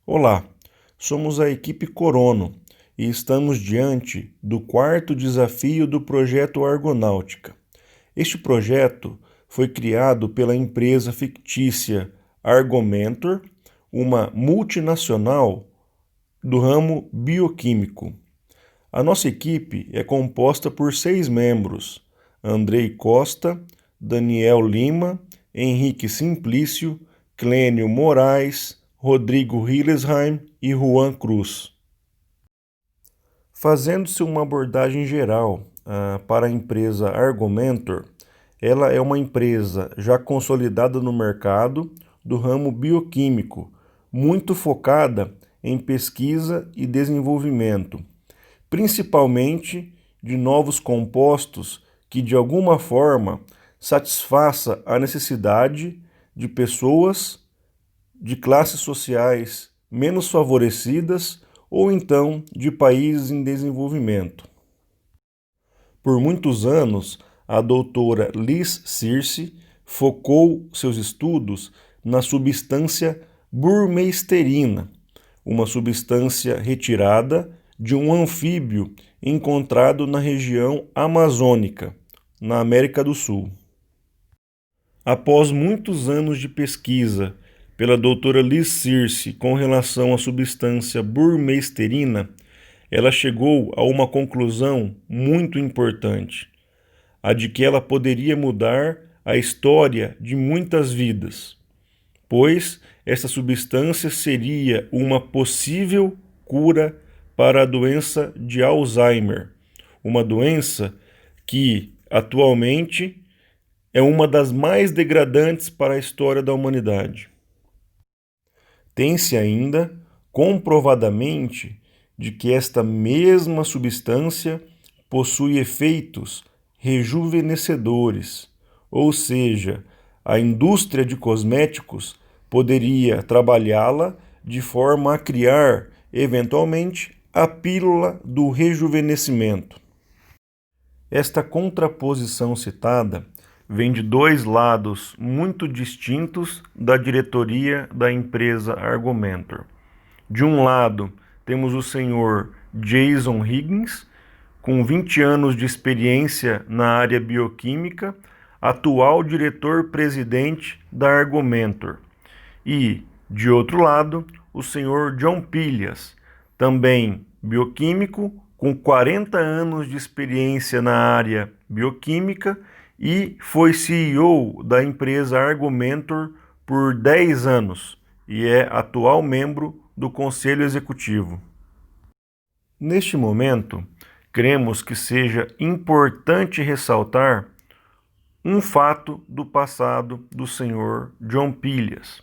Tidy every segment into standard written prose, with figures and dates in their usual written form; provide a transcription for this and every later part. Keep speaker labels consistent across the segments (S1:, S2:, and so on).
S1: Olá, somos a equipe Corono e estamos diante do quarto desafio do projeto Argonáutica. Este projeto foi criado pela empresa fictícia Argomentor, uma multinacional do ramo bioquímico. A nossa equipe é composta por 6 membros: Andrei Costa, Daniel Lima, Henrique Simplício, Clênio Moraes, Rodrigo Hillesheim e Juan Cruz. Fazendo-se uma abordagem geral para a empresa Argomentor, ela é uma empresa já consolidada no mercado do ramo bioquímico, muito focada em pesquisa e desenvolvimento, principalmente de novos compostos que de alguma forma satisfaça a necessidade de pessoas de classes sociais menos favorecidas ou então de países em desenvolvimento. Por muitos anos, a doutora Liz Searcy focou seus estudos na substância burmeisterina, uma substância retirada de um anfíbio encontrado na região amazônica, na América do Sul. Após muitos anos de pesquisa pela doutora Liz Searcy com relação à substância burmeisterina, ela chegou a uma conclusão muito importante, a de que ela poderia mudar a história de muitas vidas, pois essa substância seria uma possível cura para a doença de Alzheimer, uma doença que atualmente é uma das mais degradantes para a história da humanidade. Tem-se ainda, comprovadamente, de que esta mesma substância possui efeitos rejuvenescedores, ou seja, a indústria de cosméticos poderia trabalhá-la de forma a criar, eventualmente, a pílula do rejuvenescimento. Esta contraposição citada vem de 2 lados muito distintos da diretoria da empresa Argomentor. De um lado, temos o senhor Jason Higgins, com 20 anos de experiência na área bioquímica, atual diretor-presidente da Argomentor. E, de outro lado, o senhor John Pilhas, também bioquímico, com 40 anos de experiência na área bioquímica e foi CEO da empresa Argomentor por 10 anos e é atual membro do Conselho Executivo. Neste momento, cremos que seja importante ressaltar um fato do passado do senhor John Pilhas.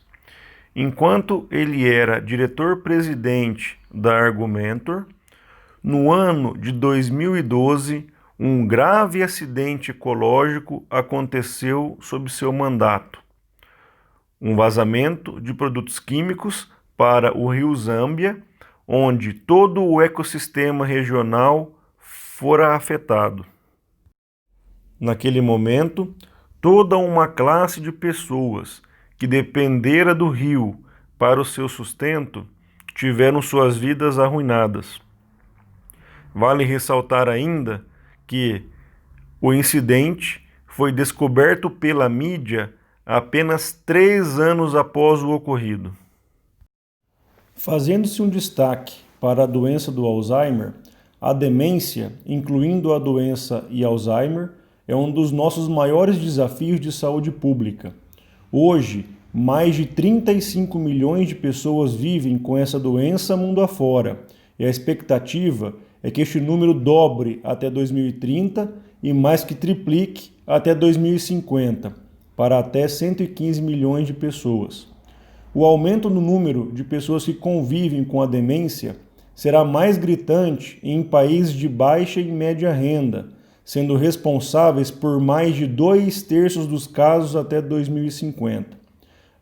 S1: Enquanto ele era diretor-presidente da Argomentor, no ano de 2012, um grave acidente ecológico aconteceu sob seu mandato. Um vazamento de produtos químicos para o rio Zâmbia, onde todo o ecossistema regional fora afetado. Naquele momento, toda uma classe de pessoas que dependera do rio para o seu sustento tiveram suas vidas arruinadas. Vale ressaltar ainda que o incidente foi descoberto pela mídia apenas 3 anos após o ocorrido. Fazendo-se um destaque para a doença do Alzheimer, a demência, incluindo a doença e Alzheimer, é um dos nossos maiores desafios de saúde pública. Hoje, mais de 35 milhões de pessoas vivem com essa doença mundo afora, e a expectativa é que este número dobre até 2030 e mais que triplique até 2050, para até 115 milhões de pessoas. O aumento no número de pessoas que convivem com a demência será mais gritante em países de baixa e média renda, sendo responsáveis por mais de 2/3 dos casos até 2050.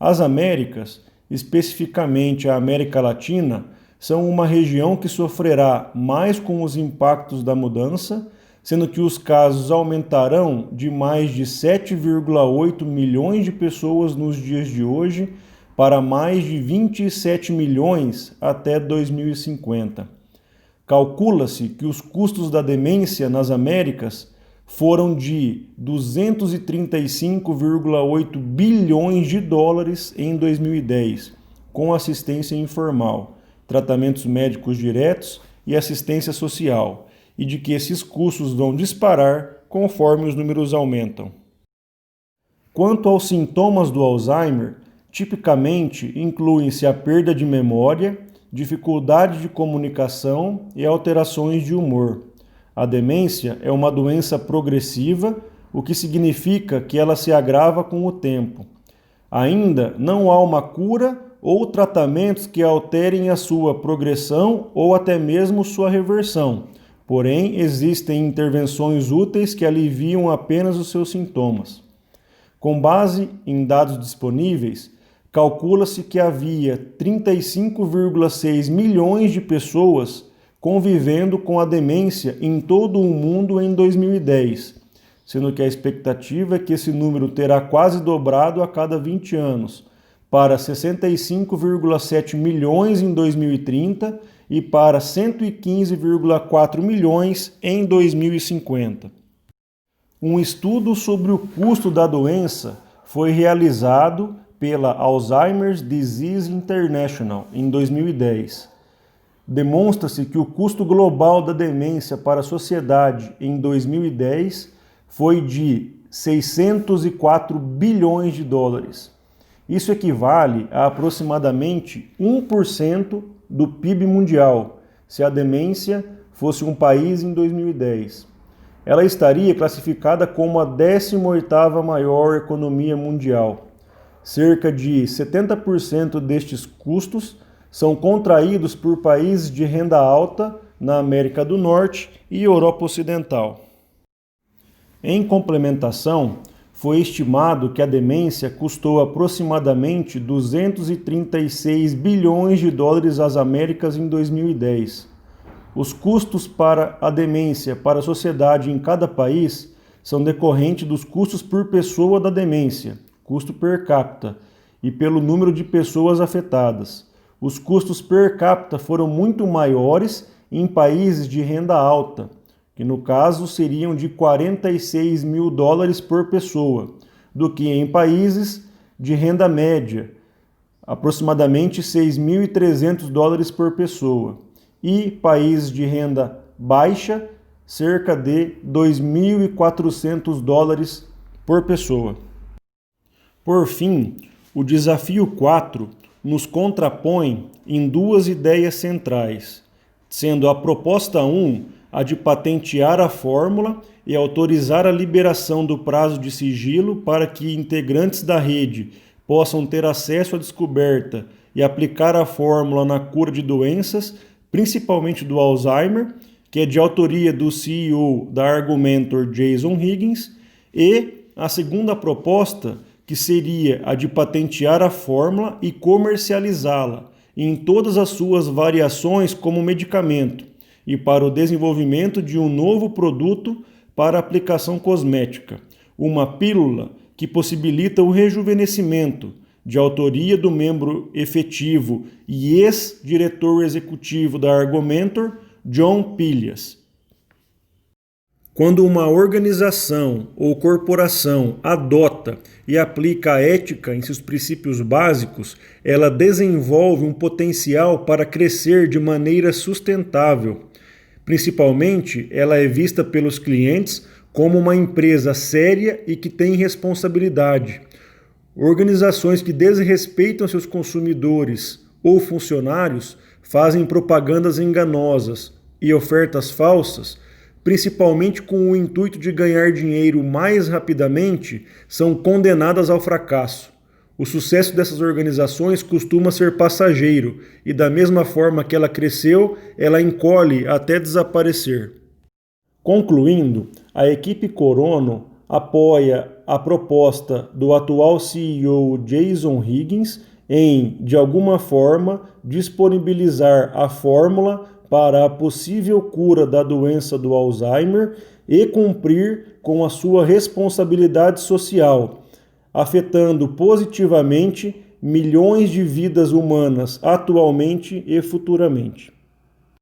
S1: As Américas, especificamente a América Latina, são uma região que sofrerá mais com os impactos da mudança, sendo que os casos aumentarão de mais de 7,8 milhões de pessoas nos dias de hoje para mais de 27 milhões até 2050. Calcula-se que os custos da demência nas Américas foram de 235,8 bilhões de dólares em 2010, com assistência informal, tratamentos médicos diretos e assistência social, e de que esses custos vão disparar conforme os números aumentam. Quanto aos sintomas do Alzheimer, tipicamente incluem-se a perda de memória, dificuldade de comunicação e alterações de humor. A demência é uma doença progressiva, o que significa que ela se agrava com o tempo. Ainda não há uma cura ou tratamentos que alterem a sua progressão ou até mesmo sua reversão. Porém, existem intervenções úteis que aliviam apenas os seus sintomas. Com base em dados disponíveis, calcula-se que havia 35,6 milhões de pessoas convivendo com a demência em todo o mundo em 2010, sendo que a expectativa é que esse número terá quase dobrado a cada 20 anos, para 65,7 milhões em 2030 e para 115,4 milhões em 2050. Um estudo sobre o custo da doença foi realizado pela Alzheimer's Disease International em 2010. Demonstra-se que o custo global da demência para a sociedade em 2010 foi de 604 bilhões de dólares. Isso equivale a aproximadamente 1% do PIB mundial, se a demência fosse um país em 2010. Ela estaria classificada como a 18ª maior economia mundial. Cerca de 70% destes custos são contraídos por países de renda alta na América do Norte e Europa Ocidental. Em complementação, foi estimado que a demência custou aproximadamente 236 bilhões de dólares às Américas em 2010. Os custos para a demência para a sociedade em cada país são decorrentes dos custos por pessoa da demência, custo per capita, e pelo número de pessoas afetadas. Os custos per capita foram muito maiores em países de renda alta, que no caso seriam de 46 mil dólares por pessoa, do que em países de renda média, aproximadamente 6.300 dólares por pessoa, e países de renda baixa, cerca de 2.400 dólares por pessoa. Por fim, o desafio 4 nos contrapõe em duas ideias centrais, sendo a proposta 1 a de patentear a fórmula e autorizar a liberação do prazo de sigilo para que integrantes da rede possam ter acesso à descoberta e aplicar a fórmula na cura de doenças, principalmente do Alzheimer, que é de autoria do CEO da Argumentor Jason Higgins, e a segunda proposta, que seria a de patentear a fórmula e comercializá-la em todas as suas variações como medicamento, e para o desenvolvimento de um novo produto para aplicação cosmética, uma pílula que possibilita o rejuvenescimento, de autoria do membro efetivo e ex-diretor executivo da Argumentor, John Pilhas. Quando uma organização ou corporação adota e aplica a ética em seus princípios básicos, ela desenvolve um potencial para crescer de maneira sustentável. Principalmente, ela é vista pelos clientes como uma empresa séria e que tem responsabilidade. Organizações que desrespeitam seus consumidores ou funcionários fazem propagandas enganosas e ofertas falsas, principalmente com o intuito de ganhar dinheiro mais rapidamente, são condenadas ao fracasso. O sucesso dessas organizações costuma ser passageiro e, da mesma forma que ela cresceu, ela encolhe até desaparecer. Concluindo, a equipe Corono apoia a proposta do atual CEO Jason Higgins em, de alguma forma, disponibilizar a fórmula para a possível cura da doença do Alzheimer e cumprir com a sua responsabilidade social, afetando positivamente milhões de vidas humanas atualmente e futuramente.